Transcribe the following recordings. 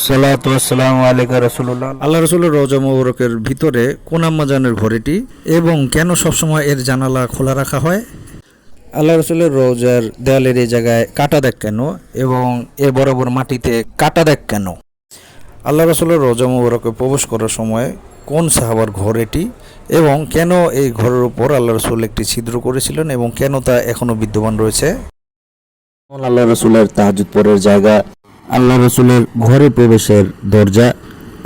আসসালাতু ওয়াসসালামু আলাইকা রাসূলুল্লাহ। আল্লাহ রসুলের রওজা মোবারকের ভিতরে কোন আম্মাজানের ঘরেটি এবং কেন সবসময় এর জানালা খোলা রাখা হয়? আল্লাহ রসুলের রওজার দেয়ালের এই জায়গায় কাটা দেখ কেন এবং এ বরাবর মাটিতে কাটা দেখ কেন? আল্লাহ রসুলের রওজা মোবারকে প্রবেশ করার সময় কোন সাহাবার ঘর এটি এবং কেন এই ঘরের উপর আল্লাহ রসুল একটি ছিদ্র করেছিলেন এবং কেন তা এখনো বিদ্যমান রয়েছে? আল্লাহ রসুলের তাহাজ্জুদ পড়ার জায়গা, আল্লাহ রসুলের ঘরে প্রবেশের দরজা,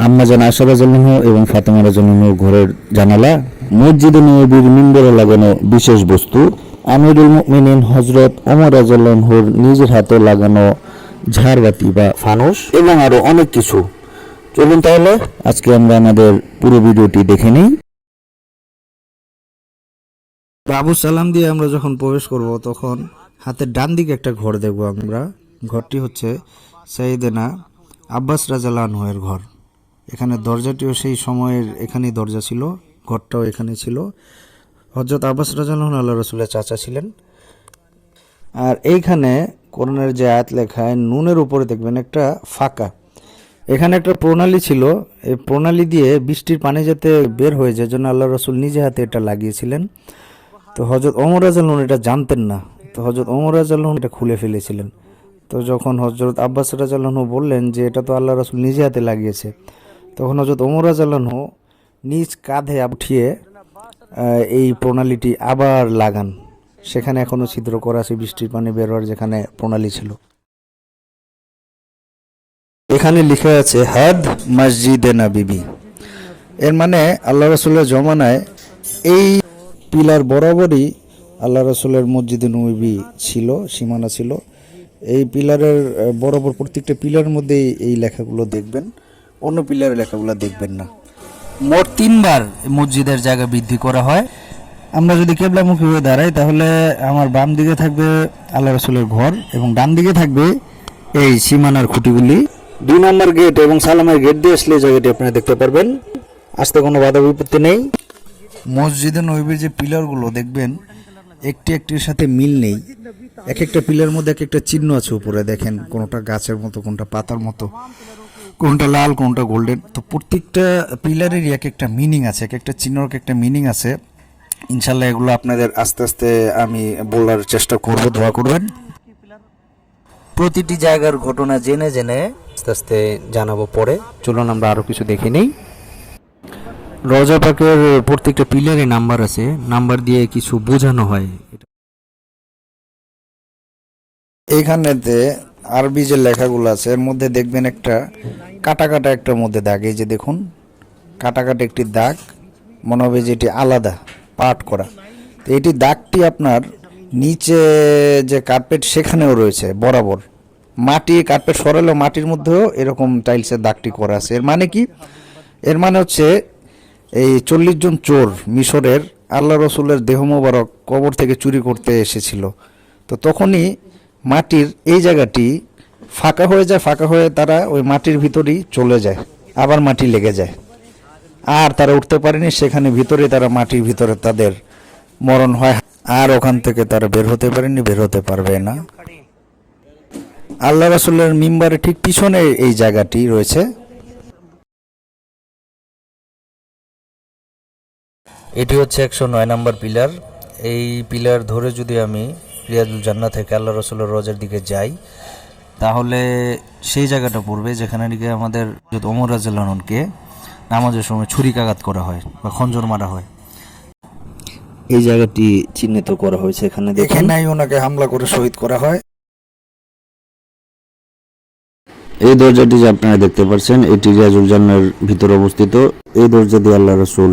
আম্মাজান আয়েশা রাদিয়াল্লাহু এবং ফাতেমা রাদিয়াল্লাহু ঘরের জানালা, মসজিদে নববীর মিম্বরে লাগানো বিশেষ বস্তু, আমিরুল মুমিনিন হযরত ওমর রাদিয়াল্লাহুর নিজের হাতে লাগানো ঝাড়বাতি বা ফানুস এবং আরো অনেক কিছু। চলুন তাহলে আজকে আমরা আমাদের পুরো ভিডিওটি দেখে নিই। বাবু সালাম দিয়ে আমরা যখন প্রবেশ করব তখন হাতের ডান দিকে একটা ঘর দেখব আমরা। ঘরটি হচ্ছে সাইয়েদেনা আব্বাস রাদিয়াল্লাহু আনহু-এর ঘর। এখানে দরজাটিও সেই সময়ের এখানেই দরজা ছিল, ঘরটাও এখানে ছিল। হযরত আব্বাস রাদিয়াল্লাহু আনহু আল্লাহ রাসূলের চাচা ছিলেন। আর এইখানে কোরআনের যে আয়াত লেখায় নুনের উপরে দেখবেন একটা ফাঁকা, এখানে একটা প্রণালী ছিল। এই প্রণালী দিয়ে বৃষ্টির পানি যাতে বের হয়ে যায় জন্য আল্লাহ রাসূল নিজে হাতে এটা লাগিয়েছিলেন। তো হযরত ওমর রাদিয়াল্লাহু আনহু এটা জানতেন না, তো হযরত ওমর রাদিয়াল্লাহু আনহু এটা খুলে ফেলেছিলেন। তো যখন হযরত আব্বাস রাদিয়াল্লাহু আনহু বললেন যে এটা তো আল্লাহ রাসূল নিজে হাতে লাগিয়েছে, তখন হযরত ওমর রাদিয়াল্লাহু আনহু নিজ কাঁধে উঠিয়ে এই প্রণালীটি আবার লাগান। সেখানে এখনো ছিদ্র করা আছে বৃষ্টির পানি বের হওয়ার যেখানে প্রণালী ছিল। এখানে লেখা আছে হাদ মসজিদে নববী, এর মানে আল্লাহ রাসূলের জমানায় এই পিলার বরাবরই আল্লাহ রাসূলের মসজিদে নববী ছিল, সীমানা ছিল। এই পিলারের বরাবর প্রত্যেকটা পিলারের মধ্যে এই লেখাগুলো দেখবেন, অন্য পিলারের লেখাগুলো দেখবেন না। মোট 3বার মসজিদের জায়গা বৃদ্ধি করা হয়। আমরা যদি কিবলামুখী হয়ে দাঁড়াই তাহলে আমার বাম দিকে থাকবে আল্লাহ রাসূলের ঘর এবং ডান দিকে থাকবে এই সীমানার খুঁটিগুলি। 2 নম্বর গেট এবং সালামের গেট দিয়ে আসলে এই জায়গাটি আপনারা দেখতে পারবেন, আসতে কোনো বাধা বিপত্তি নেই। মসজিদে নববীর যে পিলারগুলো দেখবেন একটি একটির সাথে মিল নেই, এক একটা পিলার মধ্যে এক একটা চিহ্ন আছে উপরে, দেখেন কোনটা গাছের মতো, কোনটা পাতার মতো, কোনটা লাল, কোনটা গোল্ডেন। তো প্রত্যেকটা পিলারেরই এক একটা মিনিং আছে, এক একটা চিহ্নর এক একটা মিনিং আছে। ইনশাল্লাহ এগুলো আপনাদের আস্তে আস্তে আমি বলার চেষ্টা করব, দোয়া করবেন। প্রতিটি জায়গার ঘটনা জেনে জেনে আস্তে আস্তে জানাবো পরে। চলুন আমরা আরো কিছু দেখে নেই। রওজা পাকের প্রত্যেকটা পিলারে নাম্বার আছে, নাম্বার দিয়ে কিছু বোঝানো হয়। এইখানেতে আরবি যে লেখাগুলো আছে এর মধ্যে দেখবেন একটা কাটা কাটা একটা মধ্যে দাগ, এই যে দেখুন কাটা কাটা একটি দাগ, মনে হবে যে এটি আলাদা পার্ট করা। তো এটি দাগটি আপনার নিচে যে কার্পেট সেখানেও রয়েছে বরাবর, মাটি কার্পেট সরালেও মাটির মধ্যেও এরকম টাইলসের দাগটি করা আছে। এর মানে কি? এর মানে হচ্ছে এই 40 জন চোর মিশরের আল্লাহ রসুলের দেহ মোবারক কবর থেকে চুরি করতে এসেছিল। তো তখনই মাটির এই জায়গাটি ফাঁকা হয়ে যায়, ফাঁকা হয়ে তারা ওই মাটির ভিতরেই চলে যায়, আবার মাটি লেগে যায়, আর তারা উঠতে পারেনি। সেখানে ভিতরে তারা মাটির ভিতরে তাদের মরণ হয়, আর ওখান থেকে তারা বের হতে পারেনি, বের হতে পারবে না। আল্লাহ রাসূলের মিম্বারের ঠিক পিছনে এই জায়গাটি রয়েছে। এটি হচ্ছে 109 নম্বর পিলার। এই পিলার ধরে যদি আমি রিয়াজুল জান্নাহ থেকে আল্লাহ রসুলের রওজার দিকে যাই তাহলে সেই জায়গাটা পড়বে যেখানে নাকি আমাদের ওমর রাদিয়াল্লাহু আনহুকে নামাজের সময় ছুরিকাঘাত করা হয় বা খঞ্জর মারা হয়। এই জায়গাটি চিহ্নিত করা হয়েছে, এখানে দেখেন। এখানেই ওনাকে হামলা করে শহীদ করা হয়। এই দরজাটি যে আপনারা দেখতে পাচ্ছেন এটি রিয়াজুল জান্নাহর ভিতরে অবস্থিত। এই দরজা দিয়ে আল্লাহ রাসূল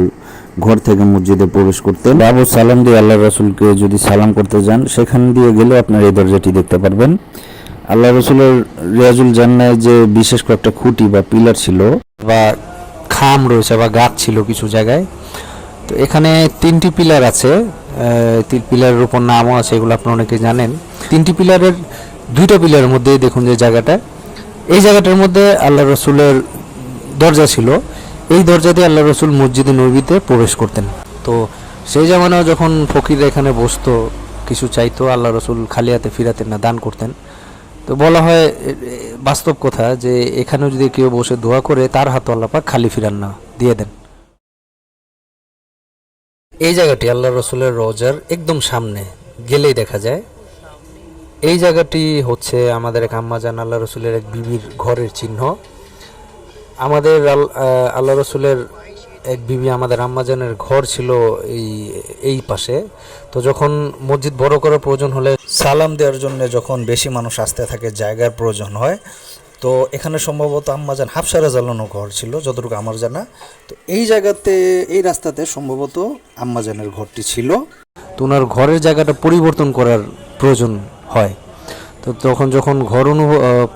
ঘর থেকে মসজিদে প্রবেশ করতেন। বাবু সালাম দিয়ে আল্লাহ রাসূলকে যদি সালাম করতে যান সেখান দিয়ে গেলে আপনারা এই দরজাটি দেখতে পারবেন। আল্লাহ রাসূলের রিয়াজুল জান্নাহে যে বিশেষ কয়েকটা খুঁটি বা পিলার ছিল বা খাম রয়েছে বা গাছ ছিল কিছু জায়গায়। তো এখানে 3টি পিলার আছে, 3 পিলারের উপর নামও আছে, এগুলো আপনারা অনেকে জানেন। 3টি পিলারের 2টা পিলারের মধ্যে দেখুন যে জায়গাটা, এই জায়গাটার মধ্যে আল্লাহ রসুলের দরজা ছিল। এই দরজা দিয়ে আল্লাহ রসুল মসজিদে নববীতে প্রবেশ করতেন। তো সেই জামানায় যখন ফকিররা এখানে বসতো কিছু চাইতো, আল্লাহ রসুল খালি হাতে ফিরাতেন না, দান করতেন। তো বলা হয় বাস্তব কথা যে এখানেও যদি কেউ বসে দোয়া করে তার হাত আল্লাহ পাক খালি ফিরান না, দিয়ে দেন। এই জায়গাটি আল্লাহ রসুলের রওজার একদম সামনে গেলেই দেখা যায়। এই জায়গাটি হচ্ছে আমাদের এক আম্মাজান আল্লাহ রসুলের এক বিবির ঘরের চিহ্ন। আমাদের আল্লাহ রসুলের এক বিবি আমাদের আম্মাজানের ঘর ছিল এই পাশে। তো যখন মসজিদ বড় করার প্রয়োজন হলে সালাম দেওয়ার জন্য যখন বেশি মানুষ আসতে থাকে জায়গার প্রয়োজন হয়, তো এখানে সম্ভবত আম্মাজান হাফসা রাদিয়াল্লাহু আনহার ঘর ছিল যতটুকু আমার জানা। তো এই জায়গাতে, এই রাস্তাতে সম্ভবত আম্মাজানের ঘরটি ছিল। তো ওনার ঘরের জায়গাটা পরিবর্তন করার প্রয়োজন হয়। তো তখন যখন ঘর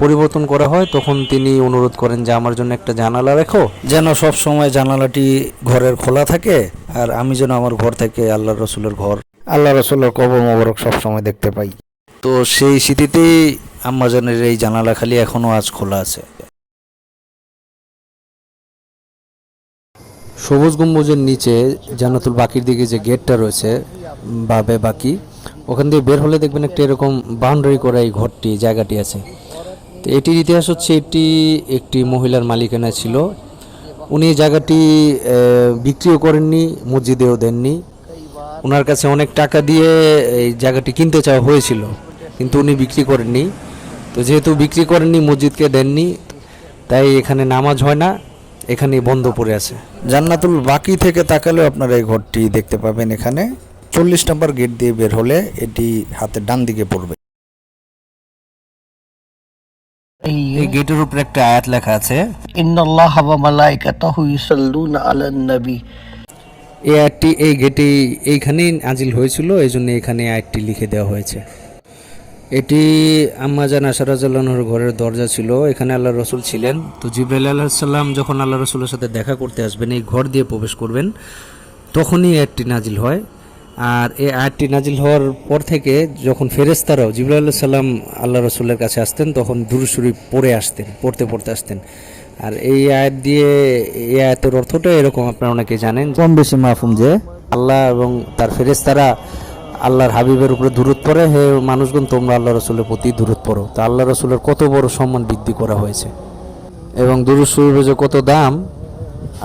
পরিবর্তন করা হয় তখন তিনি অনুরোধ করেন যে আমার জন্য একটা জানালা রেখো, যেন সব সময় জানালাটি ঘরের খোলা থাকে, আর আমি যেন আমার ঘর থেকে আল্লাহ রসুলের ঘর, আল্লাহ রসুলের কবর মোবারক সব সময় দেখতে পাই। তো সেই স্মৃতিতেই আম্মাজানের এই জানালা খালি এখনো আজ খোলা আছে। সবুজ গম্বুজের নিচে জান্নাতুল বাকির দিকে যে গেটটা রয়েছে বাবে বাকি, ওখান দিয়ে বের হলে দেখবেন একটা এরকম বাউন্ডারি করা এই ঘরটি, জায়গাটি আছে। তো এটির ইতিহাস হচ্ছে এটি একটি মহিলার মালিকানা ছিল। উনি জায়গাটি বিক্রিও করেননি, মসজিদেও দেননি। ওনার কাছে অনেক টাকা দিয়ে এই জায়গাটি কিনতে চাওয়া হয়েছিল, কিন্তু উনি বিক্রি করেননি। তো যেহেতু বিক্রি করেননি, মসজিদকে দেননি, তাই এখানে নামাজ হয় না, এখানে বন্ধ পড়ে আছে। জান্নাতুল বাকি থেকে তাকালেও আপনারা এই ঘরটি দেখতে পাবেন। এখানে 40 নম্বর গেট দিয়ে বের হলে এটি হাতের ডান দিকে পড়বে। এই গেটের উপরে একটা আয়াত লেখা আছে, ইন্নাল্লাহা ওয়া মালাইকাতাহু ইউসাল্লুনা আলান নবী। এই আয়াতটি এই গেটে এইখানেই নাজিল হয়েছিল, এই জন্য এখানে আয়াতটি লিখে দেওয়া হয়েছে। এটি আম্মাজান আয়েশা রাদিয়াল্লাহু আনহার ঘরের দরজা ছিল, এখানে আল্লাহ রসুল ছিলেন। তো জিবরাইল আলাইহিস সালাম যখন আল্লাহ রসুলের সাথে দেখা করতে আসবেন, এই ঘর দিয়ে প্রবেশ করবেন, তখনই আয়াতটি নাজিল হয়। আর এই আয়াতটি নাজিল হওয়ার পর থেকে যখন ফেরেশতারাও জিবরাইল আলাইহিস সালাম আল্লাহ রসুলের কাছে আসতেন, তখন দুরূদ শরীফ পড়তে আসতেন। আর এই আয়াত দিয়ে, এই আয়াতের অর্থটা এরকম, আপনারা অনেকে জানেন, কম বেশি মাফুম যে আল্লাহ এবং তার ফেরেশতারা আল্লাহর হাবিবের উপরে দুরূদ পড়ে, হে মানুষগণ তোমরা আল্লাহ রসুলের প্রতি দুরূদ পড়ো। তা আল্লাহ রসুলের কত বড় সম্মান বৃদ্ধি করা হয়েছে এবং দুরূদ শরীফের যে কত দাম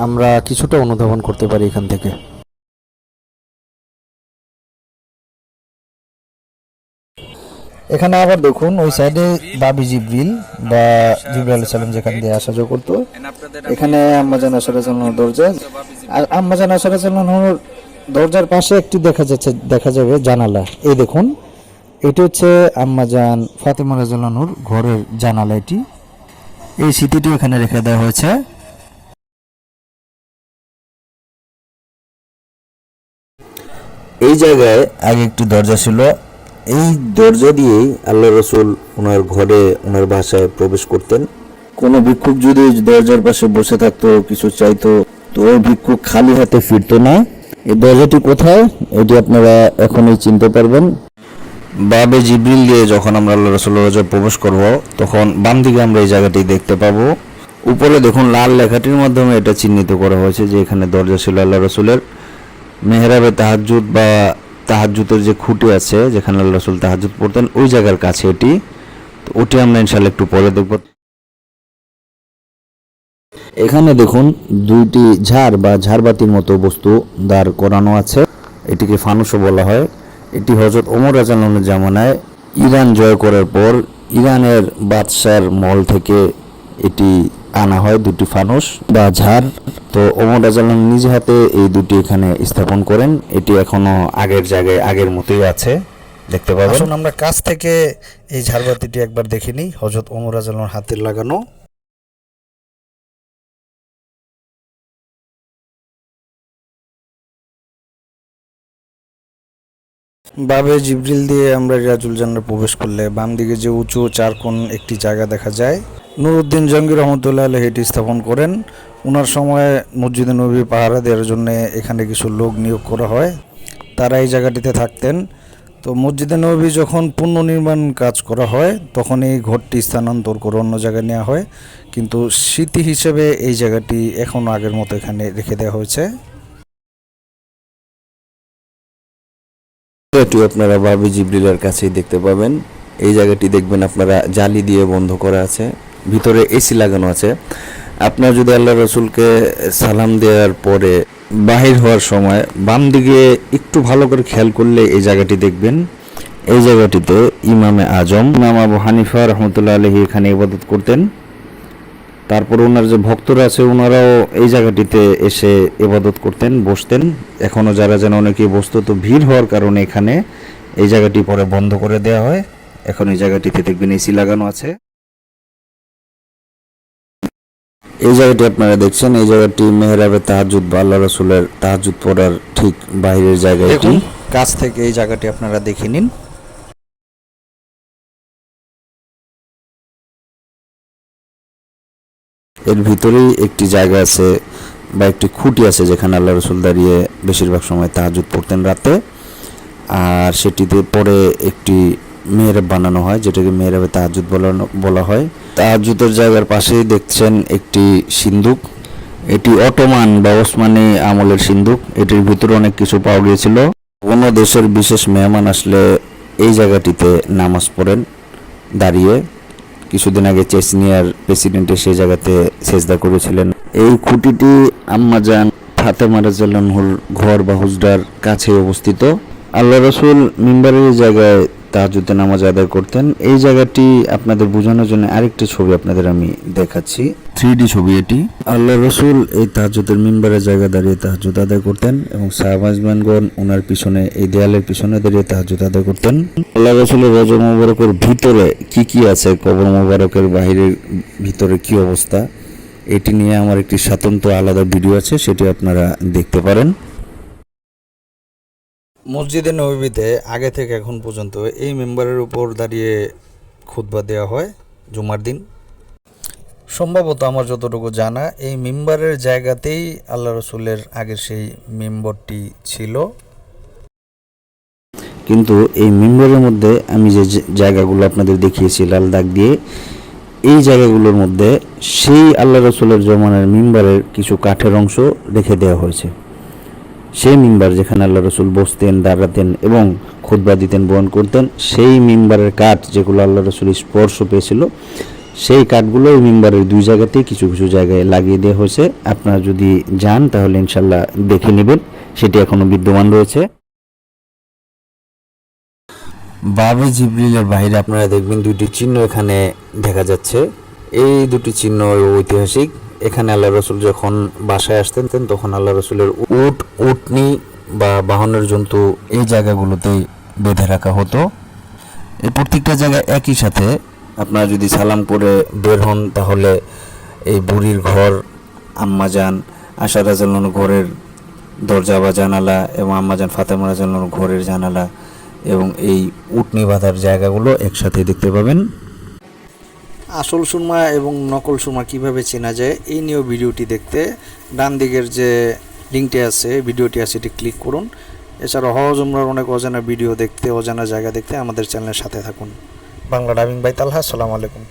আমরা কিছুটা অনুধাবন করতে পারি এখান থেকে। এখানে আবার দেখুন ওই সাইডে বাবি জিব্রিল বা জিব্রাইল আলাইহিস সালাম যেখান দিয়ে আসা যাওয়া করতো, এখানে আম্মাজান আয়েশা রাদিয়াল্লাহু আনহার দরজা। আর আম্মাজান আয়েশা রাদিয়াল্লাহু আনহার দরজার পাশে একটি দেখা যাবে জানালা। এই দেখুন, এটি হচ্ছে আম্মাজান ফাতেমা রাদিয়াল্লাহু আনহার ঘরের জানালা। এটি, এই স্মৃতিটিও এখানে রেখে দেওয়া হয়েছে। এই জায়গায় আগে একটি দরজা ছিল। এই দরজা দিয়েই আল্লাহ রসুল ওনার ঘরে, ওনার বাসায় প্রবেশ করতেন। কোনো ভিক্ষুক যদি দরজার পাশে বসে থাকতো, কিছু চাইতো, তো ওই ভিক্ষুক খালি হাতে ফিরতো না। এই দরজাটি কোথায়, এটি আপনারা এখনই চিনতে পারবেন। বাবে জিব্রিল দিয়ে যখন আমরা আল্লাহ রসুলের রোজায় প্রবেশ করব, তখন বাম দিকে আমরা এই জায়গাটি দেখতে পাবো। উপরে দেখুন লাল লেখাটির মাধ্যমে এটা চিহ্নিত করা হয়েছে যে এখানে দরজা ছিল আল্লাহ রসুলের। মেহরাবে তাহাজ্জুদ বা তাহাজ্জুদের যে খুঁটি আছে, যেখানে আল্লাহ রসুল তাহাজ্জুদ পড়তেন, ওই জায়গার কাছে এটি। তো ওটি আমরা ইনশাআল্লাহ একটু পরে দেখব। এখানে দেখুন দুইটি ঝাড় বা ঝাড়বাতির মতো বস্তু দাঁড় করানো আছে। এটিকে ফানুসও বলা হয়। এটি হযরত ওমর রাদিয়াল্লাহু আনহুর জামানায় ইরান জয় করার পর ইরানের বাদশার মহল থেকে এটি আনা হয়, দুটি ফানুস বা ঝাড়। তো ওমর রাদিয়াল্লাহু আনহু নিজে হাতে এই দুটি এখানে স্থাপন করেন। এটি এখনো আগের জায়গায় আগের মতোই আছে, দেখতে পাবেন। আসুন আমরা কাছ থেকে এই ঝাড়বাতিটি একবার দেখে নিই, হযরত ওমর রাদিয়াল্লাহু আনহুর হাতের লাগানো। বাবে জিব্রিল দিয়ে আমরা রিয়াজুল জান্নাতে প্রবেশ করলে বাম দিকে যে উঁচু চারকোণ একটি জায়গা দেখা যায়, নুরউদ্দিন জঙ্গি রহমতুল্লাহ আলাইহি এটি স্থাপন করেন। ওনার সময় মসজিদে নবী পাহারা দেওয়ার জন্য এখানে কিছু লোক নিয়োগ করা হয়, তারা এই জায়গাটিতে থাকতেন। তো মসজিদে নবী যখন পুনর্নির্মাণ কাজ করা হয়, তখন এই ঘরটি স্থানান্তর করে অন্য জায়গায় নেওয়া হয়, কিন্তু স্মৃতি হিসেবে এই জায়গাটি এখনও আগের মতো এখানে রেখে দেওয়া হয়েছে। এটি আপনারা বাবে জিব্রিলের কাছেই দেখতে পাবেন। এই জায়গাটি দেখবেন আপনারা জালি দিয়ে বন্ধ করা আছে, ভিতরে এসি লাগানো আছে। আপনার যদি আল্লাহ রসুলকে সালাম দেওয়ার পরে বাহির হওয়ার সময় বাম দিকে একটু ভালো করে খেয়াল করলে এই জায়গাটি দেখবেন। এই জায়গাটিতে ইমামে আজম ইমাম আবু হানিফা রহমতুল্লাহ আলাইহি এখানে ইবাদত করতেন। তারপর ওনার যে ভক্তরা আছে ওনারাও এই জায়গাটিতে এসে ইবাদত করতেন, বসতেন। এখনও যারা যেন অনেকেই বসতো, তো ভিড় হওয়ার কারণে এখানে এই জায়গাটি পরে বন্ধ করে দেওয়া হয়। এখন এই জায়গাটিতে দেখবেন এসি লাগানো আছে। এই জায়গাটি আপনারা দেখছেন, এই জায়গাটি মেহরাবে তাহাজ্জুদ বা আল্লাহ রসুলের তাহাজ্জুদ পড়ার ঠিক বাইরের জায়গা। দেখুন কাছ থেকে এই জায়গাটি আপনারা দেখে নিন। এর ভিতরেই একটি জায়গা আছে বা একটি খুঁটি আছে যেখানে আল্লাহ রসুল দাঁড়িয়ে বেশিরভাগ সময় তাহাজ্জুদ পড়তেন রাতে। আর সেটিতে পরে একটি মেহরাব বানানো হয়, যেটাকে মেহরাবে তাহাজ্জুদ বলা হয়। তাহাজ্জুদের জায়গার পাশেই দেখছেন একটি সিন্দুক। এটি অটোমান বা ওসমানী আমলের সিন্দুক। এটির ভিতরে অনেক কিছু পাওয়া গিয়েছিল। কোনো দেশের বিশেষ মেহমান আসলে এই জায়গাটিতে নামাজ পড়েন দাঁড়িয়ে। কিছুদিন আগে চেচনিয়ার প্রেসিডেন্ট সেই জায়গাতে সেজদা করেছিলেন। এই খুঁটিটি আম্মাজান ফাতেমা রাদিয়াল্লাহু আনহুর ঘর বা হুজরার কাছে অবস্থিত। আল্লাহ রসুল মিম্বারের জায়গায় তাহাজ্জুদে নামাজ আদায় করতেন। এই জায়গাটি আপনাদের বোঝানোর জন্য আরেকটি ছবি আপনাদের আমি দেখাচ্ছি, 3D ছবি এটি। আল্লাহ রসুল এই তাহাজ্জুদের মিম্বারের জায়গায় দাঁড়িয়ে তাহাজ্জুদ আদায় করতেন এবং সাহাবাজমানগণ ওনার পিছনে এই দেয়ালের পিছনে দাঁড়িয়ে তাহাজ্জুদ আদায় করতেন। আল্লাহ রসুলের রওজা মুবারকের ভিতরে কি আছে, কবর মুবারকের বাহিরের ভিতরে কি অবস্থা, এটি নিয়ে আমার একটি স্বতন্ত্র আলাদা ভিডিও আছে, সেটি আপনারা দেখতে পারেন। মসজিদে নববীতে আগে থেকে এখন পর্যন্ত এই মেম্বারের উপর দাঁড়িয়ে খুতবা দেওয়া হয় জুমার দিন। সম্ভবত আমার যতটুকু জানা এই মিম্বারের জায়গাতেই আল্লাহ রসুলের আগের সেই মিম্বরটি ছিল। কিন্তু এই মিম্বরের মধ্যে আমি যে জায়গাগুলো আপনাদের দেখিয়েছি লাল দাগ দিয়ে, এই জায়গাগুলোর মধ্যে সেই আল্লাহ রসুলের জমানার মিম্বারের কিছু কাঠের অংশ রেখে দেওয়া হয়েছে। সেই মিম্বার যেখানে আল্লাহ রসুল বসতেন, দাঁড়াতেন এবং খুতবা দিতেন, বয়ান করতেন, সেই মিম্বারের কাঠ যেগুলো আল্লাহ রসুল স্পর্শ পেয়েছিল, সেই কাঠগুলো ওই মিম্বারের দুই জায়গাতেই কিছু কিছু জায়গায় লাগিয়ে দেওয়া হয়েছে। আপনারা যদি যান তাহলে ইনশাল্লাহ দেখে নেবেন, সেটি এখনো বিদ্যমান রয়েছে। বাবে জিবরিলের বাইরে আপনারা দেখবেন দুটি চিহ্ন এখানে দেখা যাচ্ছে। এই দুটি চিহ্ন ঐতিহাসিক। এখানে আল্লাহ রসুল যখন বাসায় আসতেন তখন আল্লাহ রসুলের উটনি বা বাহনের জন্তু এই জায়গাগুলোতেই বেঁধে রাখা হতো। এই প্রত্যেকটা জায়গা একই সাথে আপনারা যদি সালাম করে বের হন তাহলে এই বুড়ির ঘর, আম্মাজান আশা রাদিয়াল্লাহু আনহা ঘরের দরজা বা জানালা এবং আম্মাজান ফাতেমা রাদিয়াল্লাহু আনহা ঘরের জানালা এবং এই উটনি বাঁধার জায়গাগুলো একসাথে দেখতে পাবেন। আসল সুরমা এবং নকল সুরমা কিভাবে চেনা যায় এই নিয়েও ভিডিওটি দেখতে ডান দিকের যে লিঙ্কটি আছে, ভিডিওটি আছে, এটি ক্লিক করুন। এছাড়া হজ উমরার অনেক অজানা ভিডিও দেখতে, অজানা জায়গা দেখতে আমাদের চ্যানেলের সাথে থাকুন। বাংলা ডাবিং বাই তালহা। আসসালামু আলাইকুম।